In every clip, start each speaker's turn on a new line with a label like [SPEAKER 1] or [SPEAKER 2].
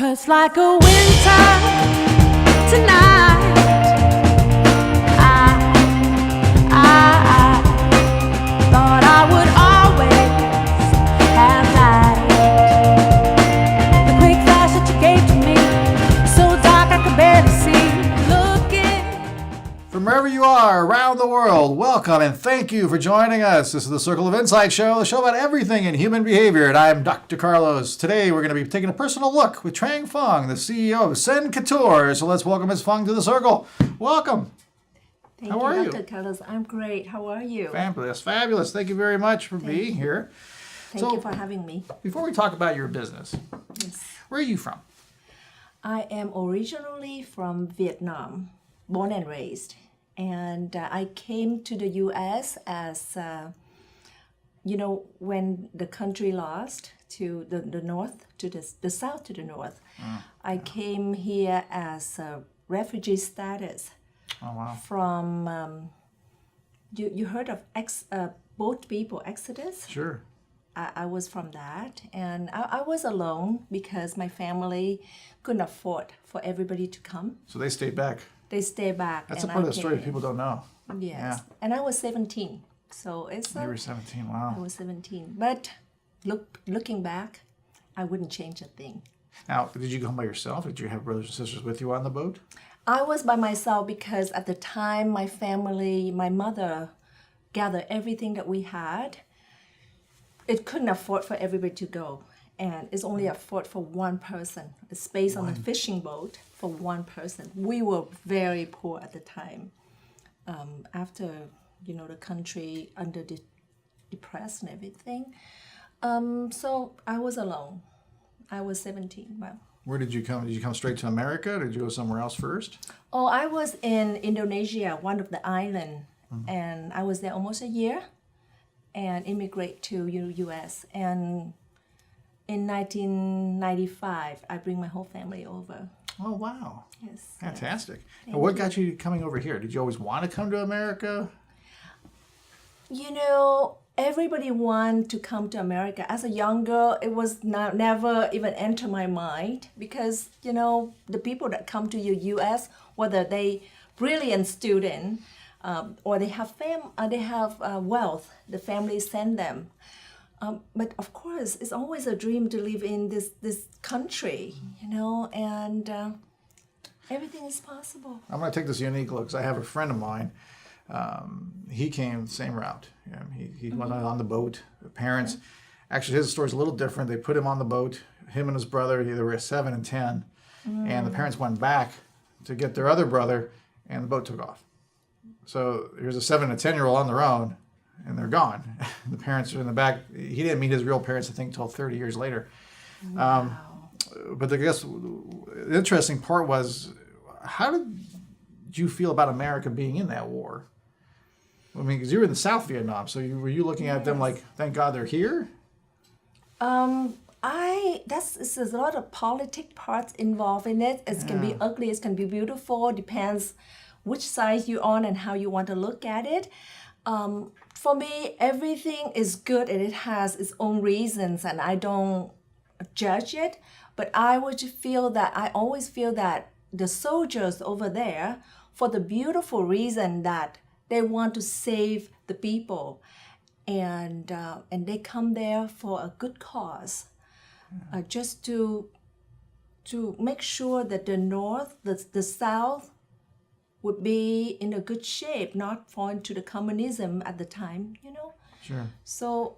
[SPEAKER 1] 'Cause like a winter tonight, I thought I would always have light. The quick flash that you gave to me, so dark I could barely see. Looking
[SPEAKER 2] From wherever you are around the world, welcome and thank you for joining us. This is the Circle of Insight Show, the show about everything in human behavior, and I'm Dr. Carlos. Today we're going to be taking a personal look with Trang Fung, the CEO of Sen Couture. So let's welcome Ms. Fung to the Circle. Welcome.
[SPEAKER 3] Thank
[SPEAKER 2] How
[SPEAKER 3] you,
[SPEAKER 2] are you?
[SPEAKER 3] Dr. Carlos. I'm great. How are you?
[SPEAKER 2] Fabulous, fabulous. Thank you very much for being here.
[SPEAKER 3] Thank you for having me.
[SPEAKER 2] Before we talk about your business,
[SPEAKER 3] Yes.
[SPEAKER 2] where are you from?
[SPEAKER 3] I am originally from Vietnam, born and raised. And I came to the U.S. as, when the country lost to the north, to the south to the north. I came here as a refugee status
[SPEAKER 2] Oh, wow.
[SPEAKER 3] from, you heard of boat people, Exodus?
[SPEAKER 2] Sure.
[SPEAKER 3] I was from that, and I was alone because my family couldn't afford for everybody to come.
[SPEAKER 2] So they stayed back.
[SPEAKER 3] They stayed back.
[SPEAKER 2] That's a
[SPEAKER 3] and
[SPEAKER 2] part
[SPEAKER 3] I
[SPEAKER 2] of the story
[SPEAKER 3] came.
[SPEAKER 2] people don't know.
[SPEAKER 3] Yes,
[SPEAKER 2] Yeah.
[SPEAKER 3] and I was 17, so it's
[SPEAKER 2] You were 17,
[SPEAKER 3] I
[SPEAKER 2] wow.
[SPEAKER 3] was 17. But looking back, I wouldn't change a thing.
[SPEAKER 2] Now, did you come by yourself? Did you have brothers and sisters with you on the boat?
[SPEAKER 3] I was by myself because at the time my family, my mother gathered everything that we had. It couldn't afford for everybody to go. And it's only afford for one person, a space on a fishing boat for one person. We were very poor at the time. After, the country under depressed and everything. So I was alone. I was 17. Well,
[SPEAKER 2] Where did you come? Did you come straight to America? Did you go somewhere else first?
[SPEAKER 3] oh, I was in Indonesia, one of the islands, and I was there almost a year and immigrate to U.S. And in 1995, I bring my whole family over.
[SPEAKER 2] Oh, wow.
[SPEAKER 3] Yes.
[SPEAKER 2] Fantastic. Now, what got you coming over here? Did you always want to come to America?
[SPEAKER 3] Everybody want to come to America. As a young girl, it was never even enter my mind because, the people that come to U.S., whether they brilliant student or they have wealth, the family send them. But of course, it's always a dream to live in this country, and everything is possible.
[SPEAKER 2] I'm going to take this unique look because I have a friend of mine. He came the same route. He went on the boat. The parents, actually, his story's a little different. They put him on the boat. Him and his brother, they were 7 and 10, and the parents went back to get their other brother, and the boat took off. So here's a 7 and 10-year-old on their own, and they're gone. The parents are in the back. He didn't meet his real parents, I think, until 30 years later.
[SPEAKER 3] Wow.
[SPEAKER 2] But I guess the interesting part was, how did you feel about America being in that war? I mean, because you were in the South Vietnam, so were you looking at them like, thank God they're here?
[SPEAKER 3] There's a lot of politic parts involved in it. It can be ugly, it can be beautiful. Depends which side you're on and how you want to look at it. For me, everything is good and it has its own reasons, and I don't judge it. But I always feel that the soldiers over there, for the beautiful reason that they want to save the people, and they come there for a good cause, just to make sure that the North, the South, would be in a good shape, not fall into the communism at the time,
[SPEAKER 2] Sure.
[SPEAKER 3] So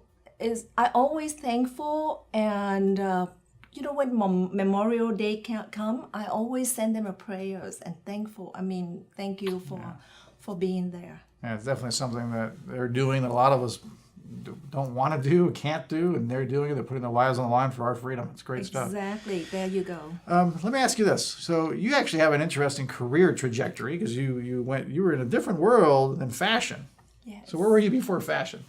[SPEAKER 3] I always thankful, and when Memorial Day can't come, I always send them a prayers and thankful. Thank you for being there.
[SPEAKER 2] Yeah, it's definitely something that they're doing that a lot of us don't want to do, can't do, and they're doing it. They're putting their lives on the line for our freedom. It's great stuff.
[SPEAKER 3] Exactly. There you go.
[SPEAKER 2] Let me ask you this. So you actually have an interesting career trajectory because you were in a different world than fashion.
[SPEAKER 3] Yes.
[SPEAKER 2] So where were you before fashion?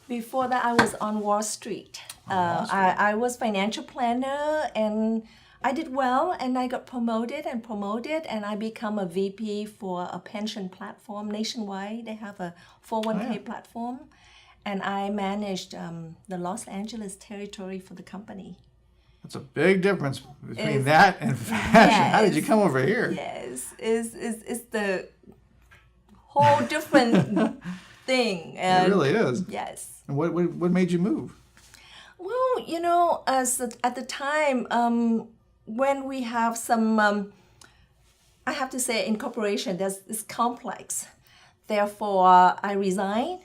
[SPEAKER 3] Before that, I was on Wall Street. I was financial planner, and I did well, and I got promoted, and I become a VP for a pension platform nationwide. They have a 401k platform, and I managed the Los Angeles territory for the company.
[SPEAKER 2] That's a big difference between that and fashion. How did you come over here?
[SPEAKER 3] Yes, it's the whole different thing. And
[SPEAKER 2] It really is.
[SPEAKER 3] yes.
[SPEAKER 2] And what made you move?
[SPEAKER 3] Well, at the time, when we have some, I have to say, incorporation, it's complex. Therefore, I resigned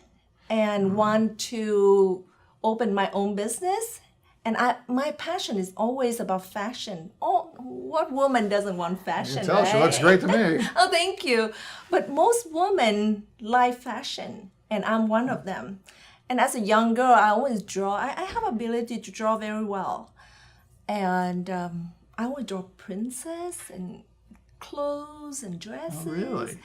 [SPEAKER 3] and want to open my own business. And my passion is always about fashion. Oh, what woman doesn't want fashion?
[SPEAKER 2] You can tell
[SPEAKER 3] right?
[SPEAKER 2] she looks great to me.
[SPEAKER 3] Oh, thank you. But most women like fashion, and I'm one of them. And as a young girl, I always draw. I have ability to draw very well. And I would draw princess and clothes and dresses.
[SPEAKER 2] Oh, really?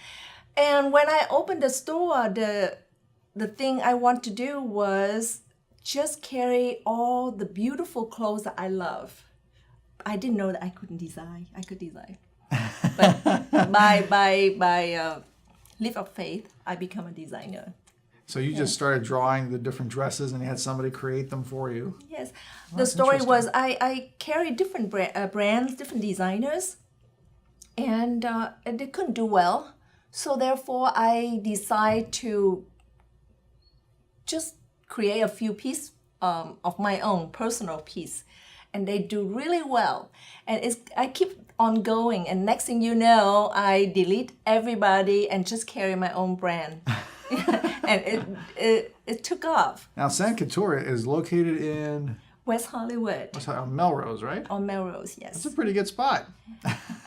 [SPEAKER 3] And when I opened the store, the thing I want to do was just carry all the beautiful clothes that I love. I didn't know that I couldn't design. I could design. But by leap of faith, I become a designer.
[SPEAKER 2] So you just started drawing the different dresses and you had somebody create them for you.
[SPEAKER 3] Yes. The
[SPEAKER 2] that's
[SPEAKER 3] story was
[SPEAKER 2] interesting.
[SPEAKER 3] I carried different brands, different designers, and they couldn't do well. So therefore, I decided to just create a few pieces of my own personal piece, and they do really well. And I keep on going, and next thing you know, I delete everybody and just carry my own brand. And it took off.
[SPEAKER 2] Now, San Couture is located in
[SPEAKER 3] West Hollywood
[SPEAKER 2] Melrose, right?
[SPEAKER 3] on Melrose, yes.
[SPEAKER 2] It's a pretty good spot.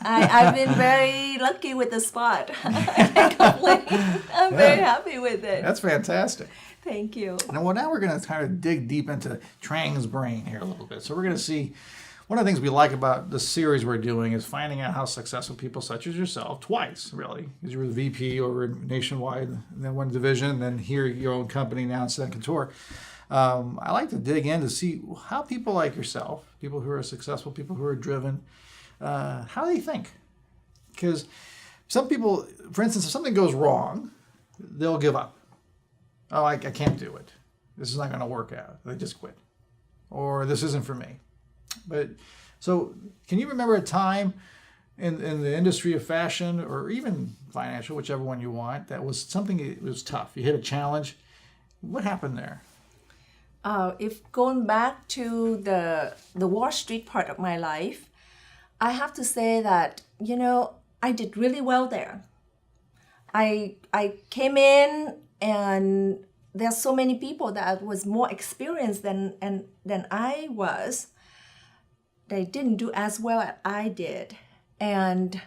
[SPEAKER 3] I've been very lucky with the spot. I can't complain. I'm very happy with it.
[SPEAKER 2] That's fantastic.
[SPEAKER 3] Thank you.
[SPEAKER 2] Now we're going to kind of dig deep into Trang's brain here a little bit. So we're going to see one of the things we like about the series we're doing is finding out how successful people such as yourself, twice really, because you were the VP over Nationwide, and then one division, and then here your own company now in San Couture. I like to dig in to see how people like yourself, people who are successful, people who are driven, how they think. Because some people, for instance, if something goes wrong, they'll give up. Oh, I can't do it. This is not going to work out. They just quit. Or this isn't for me. But so can you remember a time in the industry of fashion or even financial, whichever one you want, that was something that was tough? You hit a challenge. What happened there?
[SPEAKER 3] If going back to the Wall Street part of my life, I have to say that, I did really well there. I came in and there's so many people that was more experienced than I was. They didn't do as well as I did. And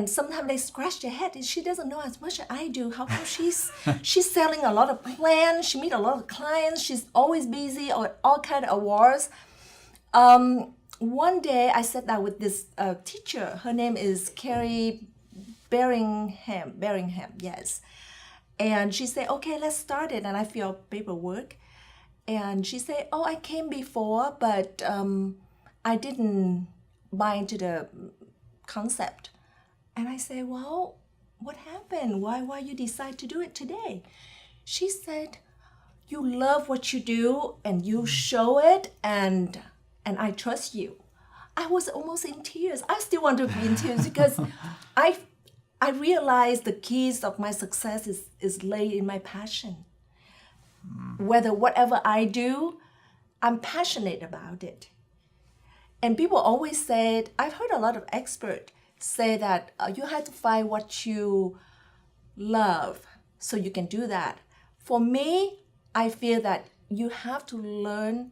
[SPEAKER 3] sometimes they scratch their head. She doesn't know as much as I do. How come she's selling a lot of plans? She meet a lot of clients. She's always busy or all kind of awards. One day I sat down with this teacher. Her name is Carrie Berringham, yes. And she said, okay, let's start it. And I fill out paperwork. And she said, oh, I came before, but I didn't buy into the concept. And I say, well, what happened? Why you decide to do it today? She said, you love what you do and you show it and I trust you. I was almost in tears. I still want to be in tears because I realized the keys of my success is laid in my passion. Whatever I do, I'm passionate about it. And people always say, I've heard a lot of experts say that you have to find what you love so you can do that. For me, I feel that you have to learn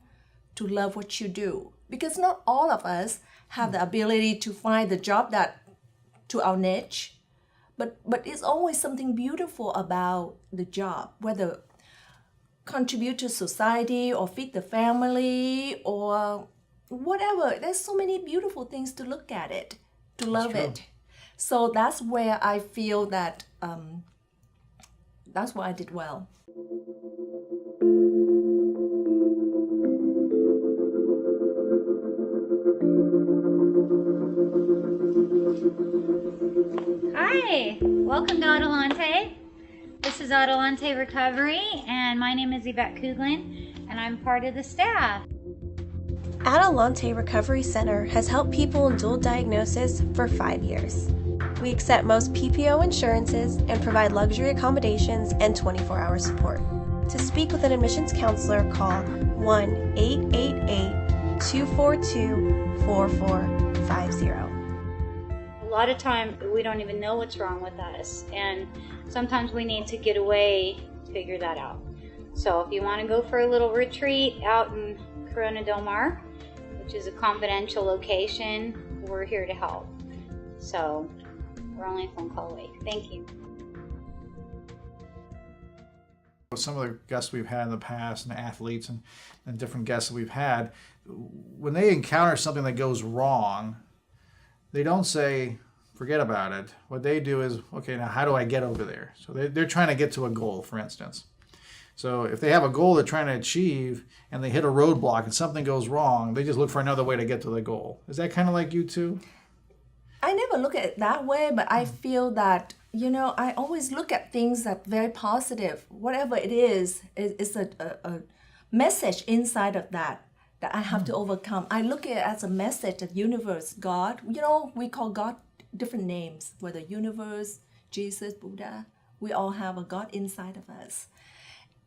[SPEAKER 3] to love what you do because not all of us have the ability to find the job that to our niche, but it's always something beautiful about the job, whether contribute to society or feed the family or whatever. There's so many beautiful things to look at it, to love it. So that's where I feel that that's why I did well.
[SPEAKER 4] Hi, welcome to Adelante. This is Adelante Recovery, and my name is Yvette Kuglin, and I'm part of the staff.
[SPEAKER 5] Adelante Recovery Center has helped people in dual diagnosis for 5 years. We accept most PPO insurances and provide luxury accommodations and 24-hour support. To speak with an admissions counselor, call 1-888-242-4450.
[SPEAKER 4] A lot of time we don't even know what's wrong with us, and sometimes we need to get away to figure that out. So if you want to go for a little retreat out in Corona Del Mar, which is a confidential location, we're here to help. So we're only a phone call away. Thank you.
[SPEAKER 2] Some of the guests we've had in the past, and athletes and different guests that we've had, when they encounter something that goes wrong, they don't say, forget about it. What they do is, okay, now how do I get over there? So they're trying to get to a goal, for instance. So if they have a goal they're trying to achieve and they hit a roadblock and something goes wrong, they just look for another way to get to the goal. Is that kind of like you too?
[SPEAKER 3] I never look at it that way, but I feel that, I always look at things that very positive. Whatever it is a message inside of that I have to overcome. I look at it as a message that universe, God, we call God different names, whether universe, Jesus, Buddha, we all have a God inside of us.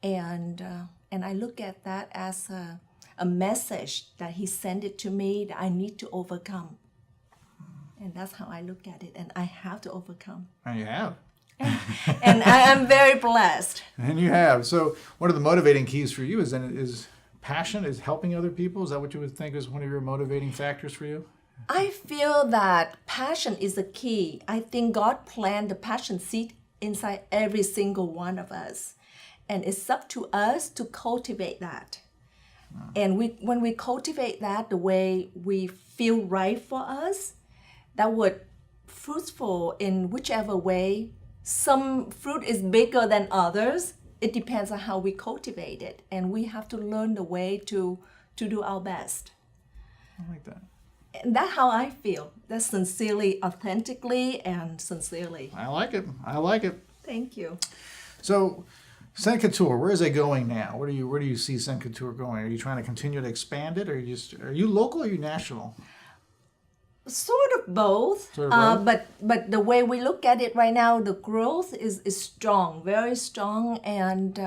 [SPEAKER 3] And I look at that as a message that he sent it to me that I need to overcome. And that's how I look at it. And I have to overcome.
[SPEAKER 2] And you have.
[SPEAKER 3] And I am very blessed.
[SPEAKER 2] And you have. So one of the motivating keys for you is passion, is helping other people. Is that what you would think is one of your motivating factors for you?
[SPEAKER 3] I feel that passion is the key. I think God planted the passion seed inside every single one of us. And it's up to us to cultivate that. And when we cultivate that the way we feel right for us, that would fruitful in whichever way. Some fruit is bigger than others. It depends on how we cultivate it. And we have to learn the way to do our best.
[SPEAKER 2] I like that.
[SPEAKER 3] And that's how I feel. That's sincerely, authentically, and sincerely.
[SPEAKER 2] I like it. I like it.
[SPEAKER 3] Thank you.
[SPEAKER 2] So Scent Couture, where is it going now? Where do you see Scent Couture going? Are you trying to continue to expand it, or are you local or are you national?
[SPEAKER 3] Sort of both. But the way we look at it right now, the growth is strong, very strong, and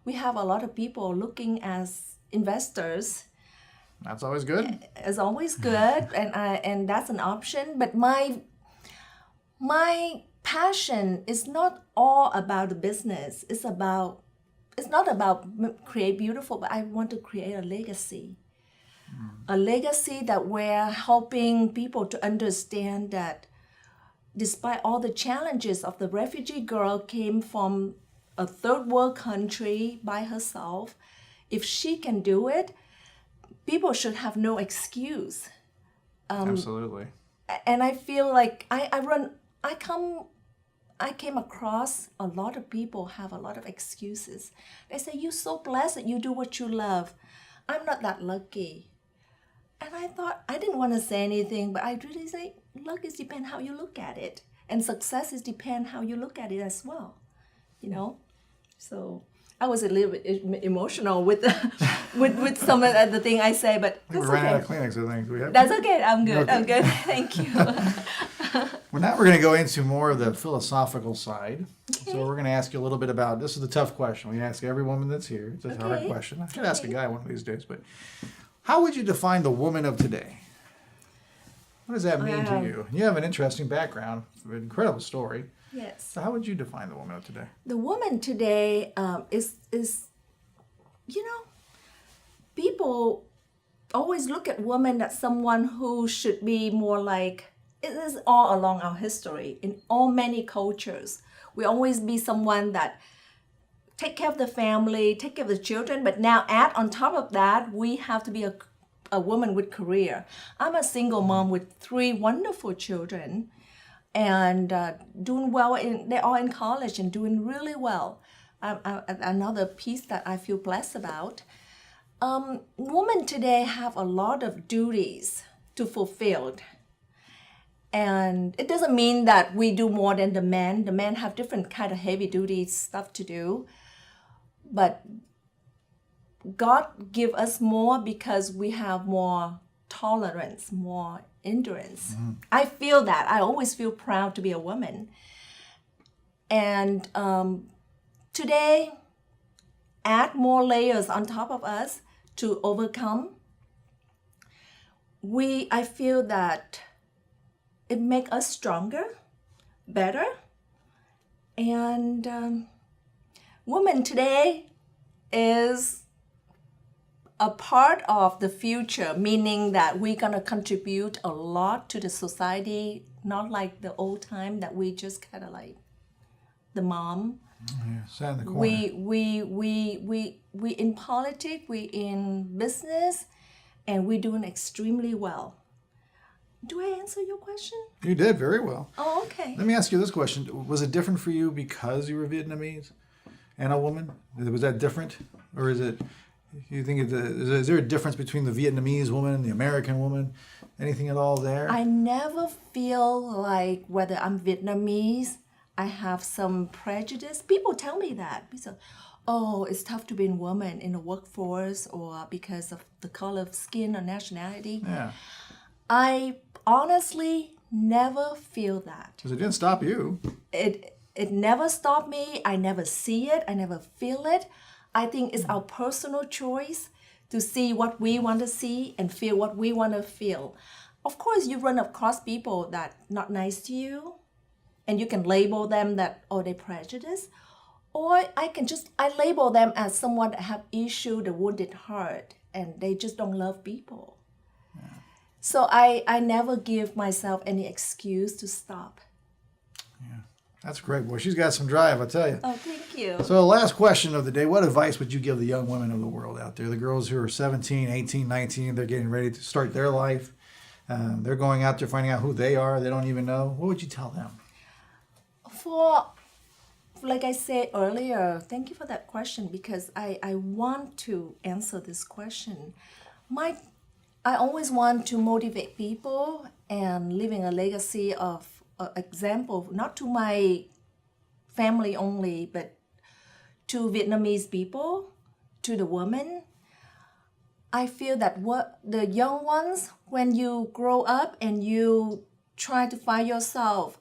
[SPEAKER 3] we have a lot of people looking as investors.
[SPEAKER 2] That's always good.
[SPEAKER 3] It's always good, and that's an option. But my passion is not all about the business. It's not about create beautiful, but I want to create a legacy. A legacy that we're helping people to understand that despite all the challenges of the refugee girl came from a third world country by herself, if she can do it, people should have no excuse.
[SPEAKER 2] Absolutely.
[SPEAKER 3] And I feel like I came across a lot of people have a lot of excuses. They say, you're so blessed that you do what you love. I'm not that lucky. And I thought, I didn't want to say anything, but I really say, luck is depend how you look at it. And success is depend how you look at it as well, So I was a little bit emotional with with some of the thing I say, but that's
[SPEAKER 2] we ran
[SPEAKER 3] okay.
[SPEAKER 2] out of Kleenex, I think. Do we have?
[SPEAKER 3] That's okay. I'm good.
[SPEAKER 2] Okay.
[SPEAKER 3] I'm good. Thank you.
[SPEAKER 2] Well, now we're going to go into more of the philosophical side. Okay. So we're going to ask you a little bit about, this is the tough question. We ask every woman that's here. It's a hard question. I should ask a guy one of these days, but how would you define the woman of today? What does that mean to you? You have an interesting background, an incredible story.
[SPEAKER 3] Yes.
[SPEAKER 2] So how would you define the woman of today?
[SPEAKER 3] The woman today is people always look at women as someone who should be more like, it is all along our history, in all many cultures. We always be someone that take care of the family, take care of the children, but now add on top of that, we have to be a woman with career. I'm a single mom with 3 wonderful children and doing well. They're all in college and doing really well. Another piece that I feel blessed about. Women today have a lot of duties to fulfill. And it doesn't mean that we do more than the men. The men have different kind of heavy duty stuff to do. But God give us more because we have more tolerance, more endurance. I feel that. I always feel proud to be a woman. And today, add more layers on top of us to overcome. I feel that it makes us stronger, better. And women today is a part of the future, meaning that we're going to contribute a lot to the society, not like the old time that we just kind of like the mom.
[SPEAKER 2] Yeah, sat in the corner.
[SPEAKER 3] We in politics, we in business, and we're doing extremely well. Do I answer your question?
[SPEAKER 2] You did very well.
[SPEAKER 3] Oh, okay.
[SPEAKER 2] Let me ask you this question. Was it different for you because you were Vietnamese and a woman? Was that different? Or is it, you think, is there a difference between the Vietnamese woman and the American woman? Anything at all there?
[SPEAKER 3] I never feel like whether I'm Vietnamese, I have some prejudice. People tell me that. People say, oh, it's tough to be a woman in the workforce or because of the color of skin or nationality.
[SPEAKER 2] Yeah.
[SPEAKER 3] I honestly never feel that.
[SPEAKER 2] Because it didn't stop you.
[SPEAKER 3] It never stopped me. I never see it. I never feel it. I think it's our personal choice to see what we want to see and feel what we want to feel. Of course, you run across people that not nice to you, and you can label them that, oh, they prejudice. Or I label them as someone that have issue, the wounded heart, and they just don't love people. So I never give myself any excuse to stop.
[SPEAKER 2] That's great, boy. She's got some drive, I tell you.
[SPEAKER 3] Oh, thank you.
[SPEAKER 2] So last question of the day. What advice would you give the young women of the world out there? The girls who are 17, 18, 19, they're getting ready to start their life. They're going out there finding out who they are. They don't even know. What would you tell them?
[SPEAKER 3] Like I said earlier, thank you for that question because I want to answer this question. I always want to motivate people and leaving a legacy of example, not to my family only, but to Vietnamese people, to the women. I feel that what the young ones, when you grow up and you try to find yourself,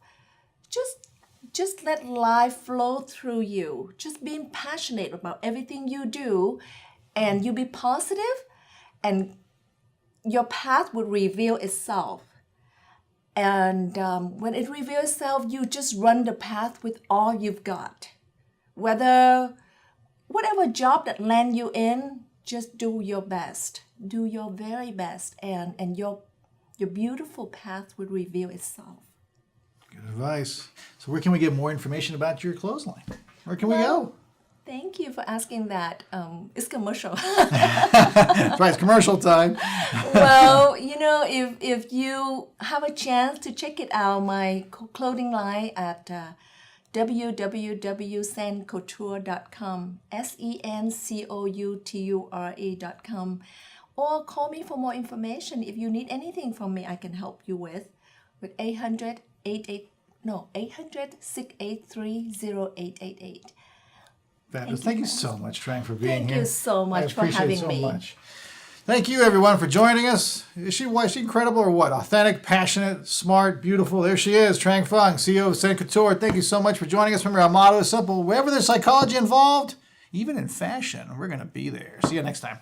[SPEAKER 3] just let life flow through you. Just being passionate about everything you do, and you be positive, and your path will reveal itself. And when it reveals itself, you just run the path with all you've got. Whatever job that land you in, just do your best. Do your very best, and your beautiful path will reveal itself.
[SPEAKER 2] Good advice. So where can we get more information about your clothesline? Where can we go?
[SPEAKER 3] Thank you for asking that. It's commercial.
[SPEAKER 2] That's right, it's commercial time.
[SPEAKER 3] Well, if you have a chance to check it out, my clothing line at www.sencouture.com, sencouture.com, or call me for more information. If you need anything from me, I can help you with 800-683-0888.
[SPEAKER 2] Fabulous. Thank you so much, Trang, for being
[SPEAKER 3] Thank
[SPEAKER 2] here.
[SPEAKER 3] you so much for having me.
[SPEAKER 2] Much. Thank you, everyone, for joining us. Is she incredible or what? Authentic, passionate, smart, beautiful. There she is, Trang Phung, CEO of Sen Couture. Thank you so much for joining us. Remember, our motto is simple. Wherever there's psychology involved, even in fashion, we're going to be there. See you next time.